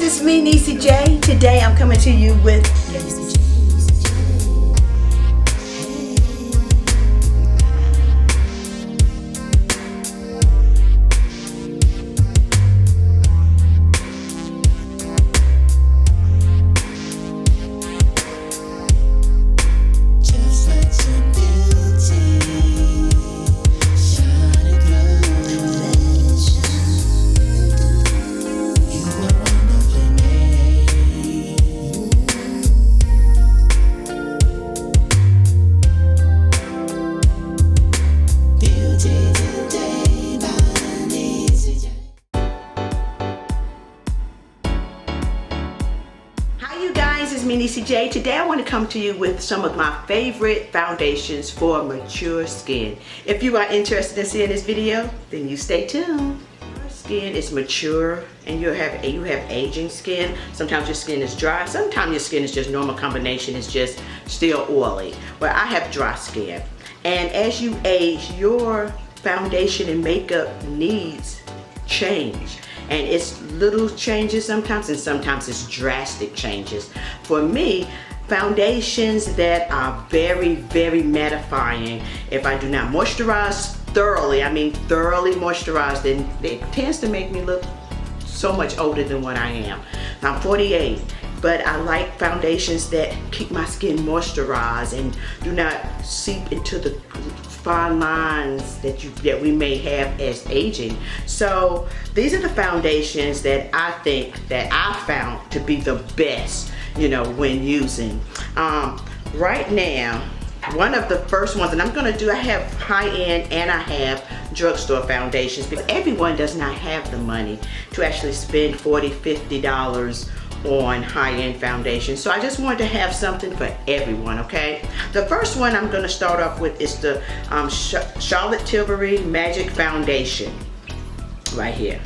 it's me, NeeCJae. Today I'm coming to you with NeeCJae. Today I want to come to you with some of my favorite foundations for mature skin. If you are interested in seeing this video, then you stay tuned. Your skin is mature and you have aging skin. Sometimes your skin is dry, sometimes your skin is just normal combination, it's just still oily. Well, I have dry skin, and as you age, your foundation and makeup needs change. And it's little changes sometimes, and sometimes it's drastic changes. For me, foundations that are very, very mattifying, if I do not moisturize thoroughly, I mean thoroughly moisturize, then it tends to make me look so much older than what I am. I'm 48, but I like foundations that keep my skin moisturized and do not seep into the fine lines that we may have as aging. So these are the foundations that I think that I found to be the best, you know, when using. Right now, one of the first ones, and I'm gonna do, I have high-end and I have drugstore foundations, because everyone does not have the money to actually spend $40, $50 on high-end foundation. So I just wanted to have something for everyone, okay? The first one I'm going to start off with is the Charlotte Tilbury Magic Foundation right here.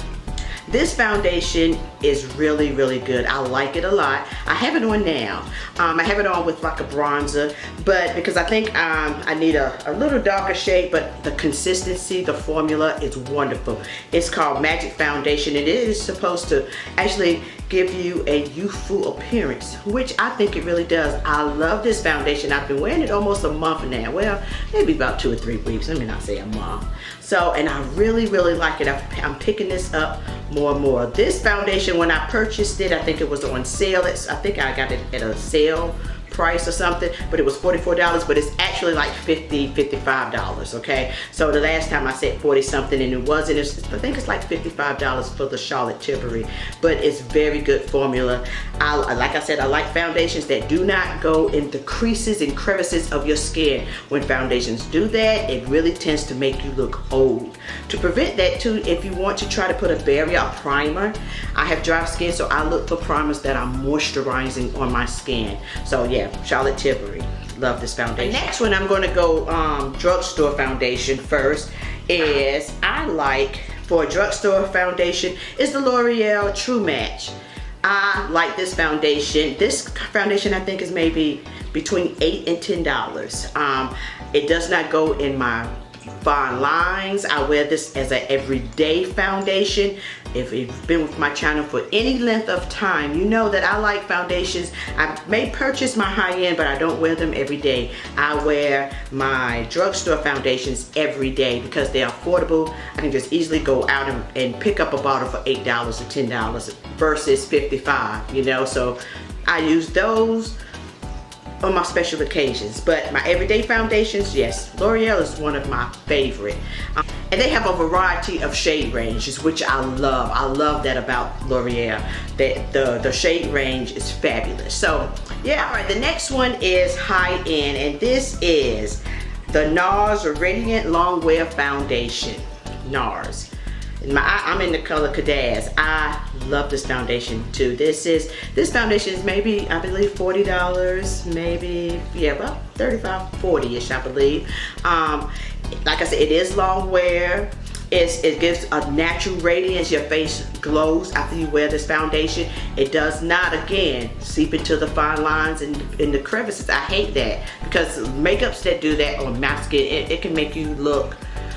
This foundation is really, really good. I like it a lot. I have it on now. I have it on with like a bronzer, but because I think I need a little darker shade, but the consistency, the formula is wonderful. It's called Magic Foundation, and it is supposed to actually give you a youthful appearance, which I think it really does. I love this foundation. I've been wearing it almost a month now. Well, maybe about 2 or 3 weeks. Let me not say a month. So, and I really, really like it. I'm picking this up more and more. This foundation, when I purchased it, I think it was on sale. I think I got it at a sale price or something, but it was $44, but it's actually like $50, $55, okay? So the last time I said 40 something and it wasn't, I think it's like $55 for the Charlotte Tilbury, but it's very good formula. Like I said, I like foundations that do not go in the creases and crevices of your skin. When foundations do that, it really tends to make you look old. To prevent that too, if you want to try to put a barrier, a primer, I have dry skin, so I look for primers that are moisturizing on my skin. So yeah, Charlotte Tilbury, love this foundation. The next one I'm going to go drugstore foundation first is, I like for a drugstore foundation is the L'Oreal True Match. I like this foundation. This foundation I think is maybe between $8 and $10. It does not go in my fine lines. I wear this as an everyday foundation. If you've been with my channel for any length of time, you know that I like foundations. I may purchase my high-end, but I don't wear them every day. I wear my drugstore foundations every day because they're affordable. I can just easily go out and pick up a bottle for $8 or $10 versus $55, you know. So I use those on my special occasions, but my everyday foundations, yes, L'Oreal is one of my favorite. And they have a variety of shade ranges, which I love. I love that about L'Oreal, that the shade range is fabulous. So yeah, all right, the next one is high-end, and this is the NARS Radiant Longwear Foundation. NARS. I'm in the color Cadaz. I love this foundation too. This foundation is maybe, I believe, $40, maybe, yeah, about 35, 40-ish, I believe. Like I said, it is long wear. It gives a natural radiance. Your face glows after you wear this foundation. It does not, again, seep into the fine lines and in the crevices. I hate that, because makeups that do that on my skin, it can make you look,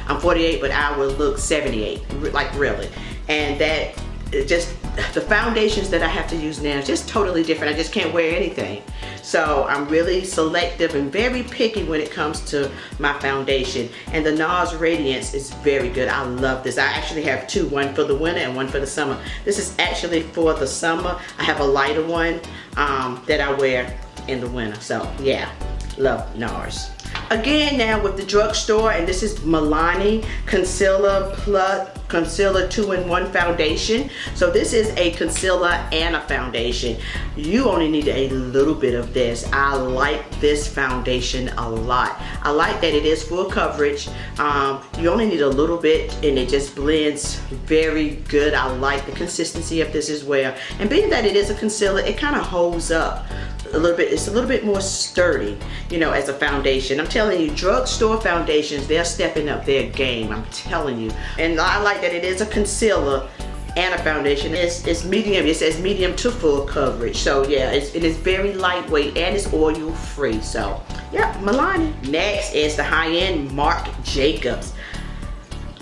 I'm 48, but I will look 78, like really. And that, it just the foundations that I have to use now is just totally different. I just can't wear anything. So I'm really selective and very picky when it comes to my foundation. And the NARS Radiance is very good. I love this. I actually have two, one for the winter and one for the summer. This is actually for the summer. I have a lighter one that I wear in the winter. So yeah, love NARS. Again, now with the Drugstore, and this is Milani Concealer Plus Concealer 2-in-1 foundation. So this is a concealer and a foundation. You only need a little bit of this. I like this foundation a lot. I like that it is full coverage. You only need a little bit and it just blends very good. I like the consistency of this as well. And being that it is a concealer, it kind of holds up a little bit. It's a little bit more sturdy, you know, as a foundation. I'm telling you, Drugstore foundations, they're stepping up their game. I'm telling you. And I like that it is a concealer and a foundation. It's medium. It says medium to full coverage. So yeah, it is very lightweight and it's oil free. So yeah, Milani. Next is the high-end Marc Jacobs.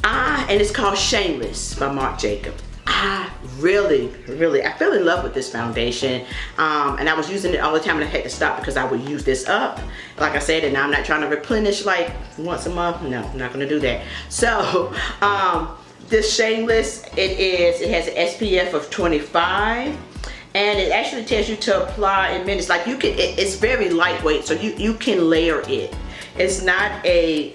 And it's called Shamless by Marc Jacobs. I fell in love with this foundation, and I was using it all the time, and I had to stop because I would use this up, like I said, and I'm not trying to replenish like once a month. No, I'm not gonna do that. So this Shameless, it has an SPF of 25, and it actually tells you to apply in minutes. Like you can, it's very lightweight, so you can layer it. It's not a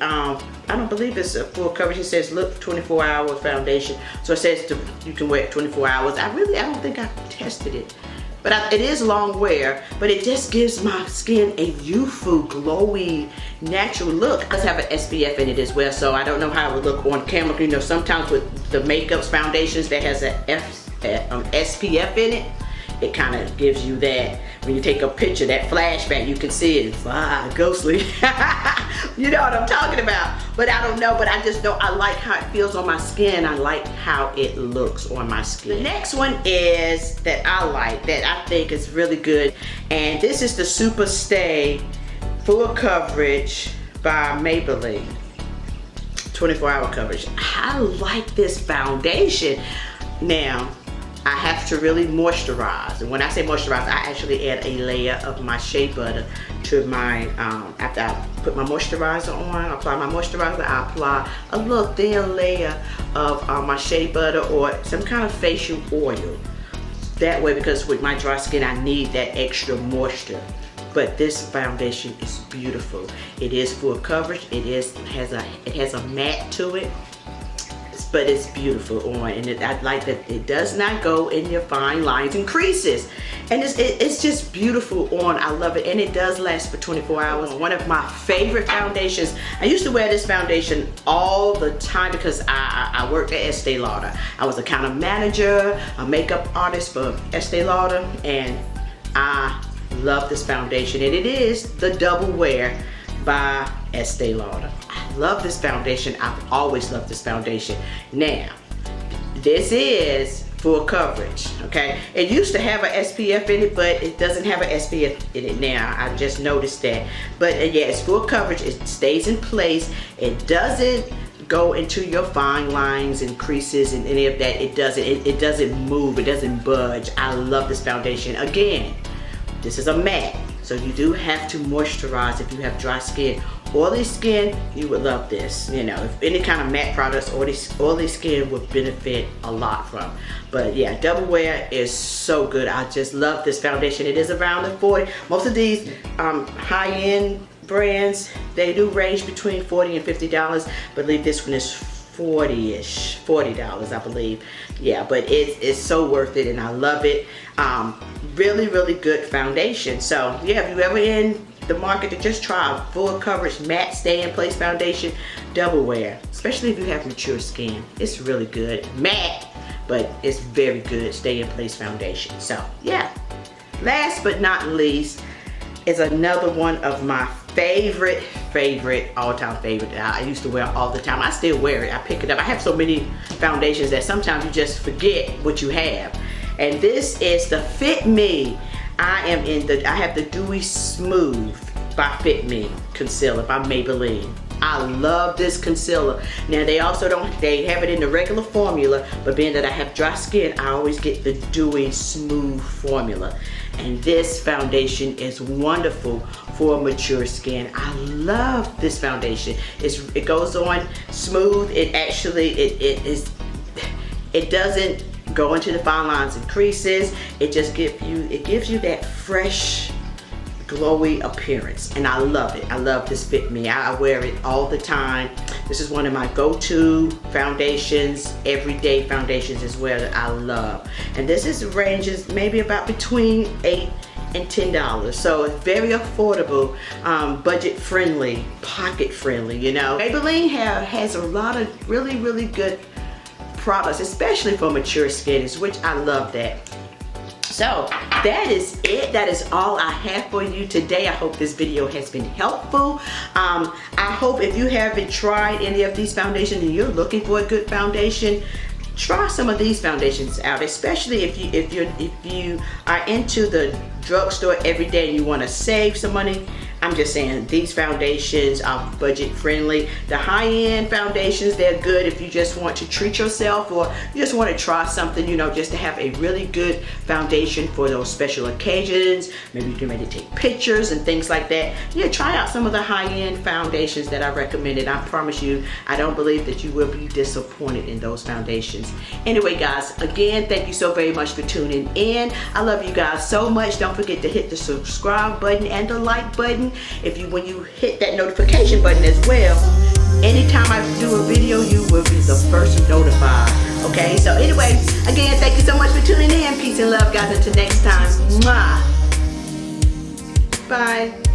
I don't believe it's a full coverage. It says look 24-hour foundation, so it says you can wear it 24 hours. I don't think I've tested it, but it is long wear, but it just gives my skin a youthful, glowy, natural look. It does have an SPF in it as well, so I don't know how it would look on camera. You know, sometimes with the makeup foundations that has an SPF in it, it kind of gives you that, when you take a picture, that flashback, you can see it. It's ghostly. You know what I'm talking about. But I don't know, but I just know I like how it feels on my skin. I like how it looks on my skin. The next one is that I like, that I think is really good. And this is the Super Stay Full Coverage by Maybelline. 24-hour coverage. I like this foundation. Now, I have to really moisturize, and when I say moisturize, I actually add a layer of my shea butter to my, after I put my moisturizer on, apply my moisturizer, I apply a little thin layer of my shea butter or some kind of facial oil. That way, because with my dry skin, I need that extra moisture. But this foundation is beautiful. It is full coverage. It has a matte to it. But it's beautiful on, and I like that it does not go in your fine lines and creases, and it's just beautiful on. I love it, and it does last for 24 hours. One of my favorite foundations. I used to wear this foundation all the time because I worked at Estee Lauder. I was a counter manager, a makeup artist for Estee Lauder, and I love this foundation, and it is the Double Wear by Estee Lauder. I love this foundation. I've always loved this foundation. Now, this is full coverage, okay? It used to have an SPF in it, but it doesn't have an SPF in it now. I just noticed that. But yeah, it's full coverage. It stays in place. It doesn't go into your fine lines and creases and any of that. It doesn't move. It doesn't budge. I love this foundation. Again, this is a matte, so you do have to moisturize if you have dry skin. Oily skin, you would love this. You know, if any kind of matte products, oily skin would benefit a lot from. But yeah, Double Wear is so good. I just love this foundation. It is around the 40. Most of these high-end brands, they do range between $40 and $50. I believe this one is $40-ish, $40, I believe. Yeah, but it's so worth it, and I love it. Really, really good foundation. So yeah, if you ever in the market to just try a full coverage matte stay in place foundation, Double Wear, especially if you have mature skin, it's really good. Matte, but it's very good stay in place foundation. So yeah, last but not least is another one of my favorite all-time favorite that I used to wear all the time. I still wear it. I pick it up. I have so many foundations that sometimes you just forget what you have. And this is the Fit Me. I have the Dewy Smooth by Fit Me concealer by Maybelline. I love this concealer. Now they also they have it in the regular formula, but being that I have dry skin, I always get the dewy smooth formula. And this foundation is wonderful for mature skin. I love this foundation. It goes on smooth. It actually, it doesn't go into the fine lines and creases. It just gives you that fresh, glowy appearance, and I love it. I love this Fit Me. I wear it all the time. This is one of my go-to foundations, everyday foundations as well, that I love. And this ranges maybe about between $8 and $10, so it's very affordable, budget friendly, pocket friendly, you know. Maybelline has a lot of really good products, especially for mature skin, which I love that. So that is it. That is all I have for you today. I hope this video has been helpful. I hope if you haven't tried any of these foundations and you're looking for a good foundation, try some of these foundations out, especially if you are into the drugstore every day and you want to save some money. I'm just saying, these foundations are budget friendly. The high-end foundations, they're good if you just want to treat yourself or you just want to try something, you know, just to have a really good foundation for those special occasions. Maybe you can ready to take pictures and things like that. Yeah, try out some of the high-end foundations that I recommended. I promise you, I don't believe that you will be disappointed in those foundations. Anyway, guys, again, thank you so very much for tuning in. I love you guys so much. Don't forget to hit the subscribe button and the like button. When you hit that notification button as well, anytime I do a video, you will be the first notified. Okay, so anyway, again, thank you so much for tuning in. Peace and love, guys. Until next time. Mwah. Bye.